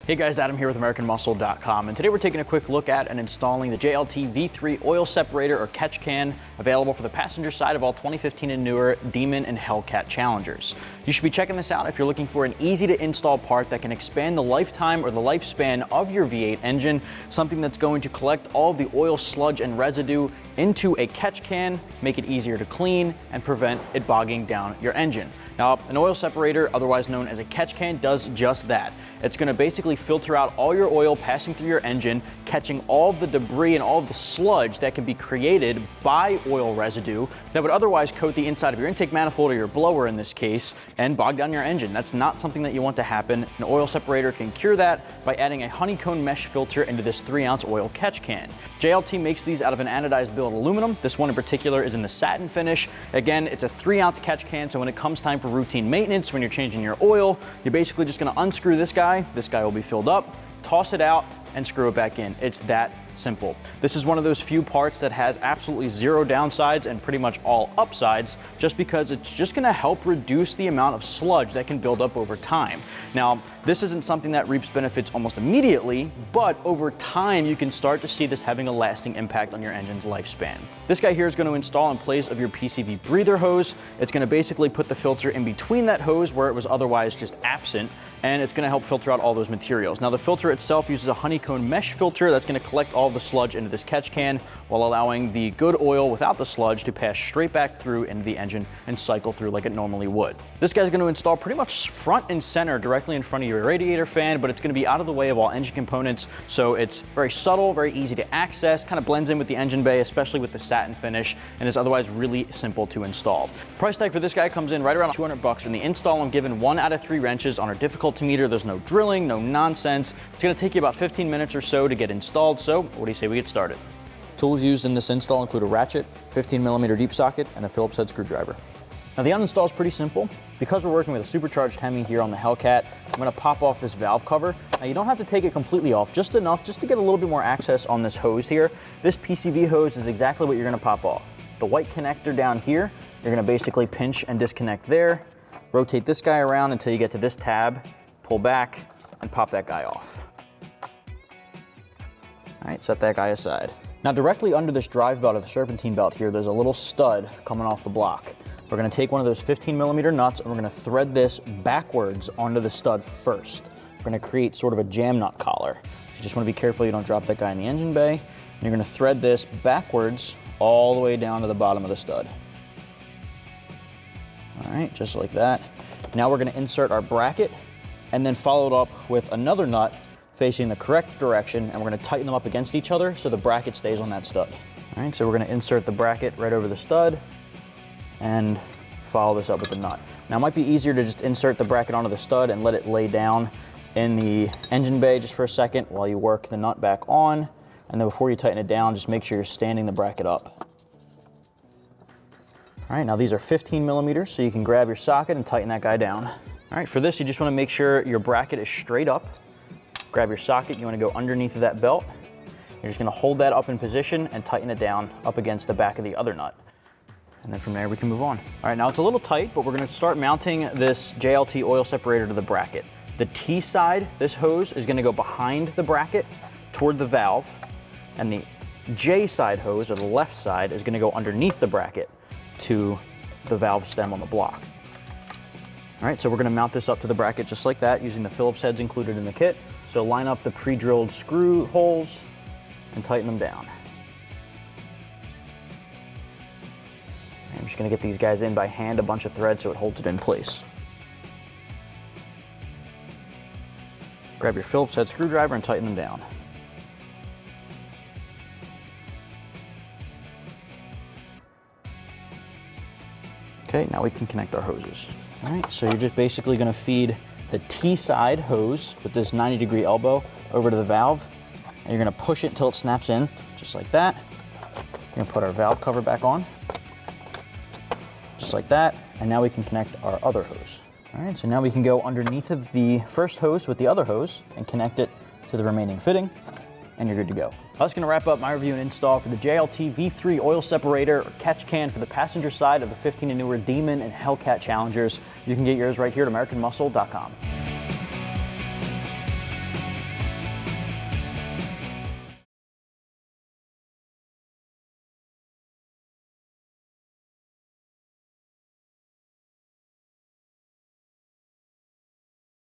Hey guys, Adam here with AmericanMuscle.com, and today we're taking a quick look at and installing the JLT V3 oil separator or catch can, available for the passenger side of all 2015 and newer Demon and Hellcat Challengers. You should be checking this out if you're looking for an easy to install part that can expand the lifetime or the lifespan of your V8 engine, something that's going to collect all of the oil, sludge, and residue into a catch can, make it easier to clean, and prevent it bogging down your engine. Now, an oil separator, otherwise known as a catch can, does just that. It's going to basically filter out all your oil passing through your engine, catching all of the debris and all of the sludge that can be created by oil residue that would otherwise coat the inside of your intake manifold or your blower in this case and bog down your engine. That's not something that you want to happen. An oil separator can cure that by adding a honeycomb mesh filter into this 3-ounce oil catch can. JLT makes these out of an anodized billet aluminum. This one in particular is in the satin finish. Again, it's a 3-ounce catch can, so when it comes time for routine maintenance, when you're changing your oil, you're basically just going to unscrew this guy. This guy will be filled up, toss it out, and screw it back in. It's that simple. This is one of those few parts that has absolutely zero downsides and pretty much all upsides, just because it's just going to help reduce the amount of sludge that can build up over time. Now, this isn't something that reaps benefits almost immediately, but over time you can start to see this having a lasting impact on your engine's lifespan. This guy here is going to install in place of your PCV breather hose. It's going to basically put the filter in between that hose where it was otherwise just absent, and it's going to help filter out all those materials. Now, the filter itself uses a honeycomb mesh filter that's going to collect all the sludge into this catch can while allowing the good oil without the sludge to pass straight back through into the engine and cycle through like it normally would. This guy's going to install pretty much front and center directly in front of your radiator fan, but it's going to be out of the way of all engine components, so it's very subtle, very easy to access, kind of blends in with the engine bay, especially with the satin finish, and is otherwise really simple to install. Price tag for this guy comes in right around $200. In the install, I'm given 1 out of 3 wrenches on our difficulty meter. There's no drilling, no nonsense. It's going to take you about 15 minutes or so to get installed, so what do you say we get started? Tools used in this install include a ratchet, 15mm deep socket, and a Phillips head screwdriver. Now, the uninstall is pretty simple. Because we're working with a supercharged Hemi here on the Hellcat, I'm going to pop off this valve cover. Now, you don't have to take it completely off, just enough just to get a little bit more access on this hose here. This PCV hose is exactly what you're going to pop off. The white connector down here, you're going to basically pinch and disconnect there. Rotate this guy around until you get to this tab, pull back, and pop that guy off. All right, set that guy aside. Now, directly under this drive belt or the serpentine belt here, there's a little stud coming off the block. We're going to take one of those 15mm nuts and we're going to thread this backwards onto the stud first. We're going to create sort of a jam nut collar. You just want to be careful you don't drop that guy in the engine bay. And you're going to thread this backwards all the way down to the bottom of the stud. All right, just like that. Now we're going to insert our bracket and then follow it up with another nut facing the correct direction, and we're going to tighten them up against each other so the bracket stays on that stud. All right, so we're going to insert the bracket right over the stud and follow this up with the nut. Now, it might be easier to just insert the bracket onto the stud and let it lay down in the engine bay just for a second while you work the nut back on, and then before you tighten it down, just make sure you're standing the bracket up. All right, now these are 15mm, so you can grab your socket and tighten that guy down. All right, for this, you just want to make sure your bracket is straight up. Grab your socket, you want to go underneath of that belt. You're just going to hold that up in position and tighten it down up against the back of the other nut. And then from there we can move on. All right, now it's a little tight, but we're going to start mounting this JLT oil separator to the bracket. The T side, this hose, is going to go behind the bracket toward the valve, and the J side hose, or the left side, is going to go underneath the bracket to the valve stem on the block. All right, so we're going to mount this up to the bracket just like that using the Phillips heads included in the kit. So line up the pre-drilled screw holes and tighten them down. I'm just going to get these guys in by hand, a bunch of thread so it holds it in place. Grab your Phillips head screwdriver and tighten them down. Okay, now we can connect our hoses. All right, so you're just basically going to feed the T side hose with this 90-degree elbow over to the valve, and you're going to push it until it snaps in, just like that. We're going to put our valve cover back on, just like that, and now we can connect our other hose. All right, so now we can go underneath of the first hose with the other hose and connect it to the remaining fitting, and you're good to go. That's going to wrap up my review and install for the JLT V3 oil separator or catch can for the passenger side of the 15 and newer Demon and Hellcat Challengers. You can get yours right here at AmericanMuscle.com.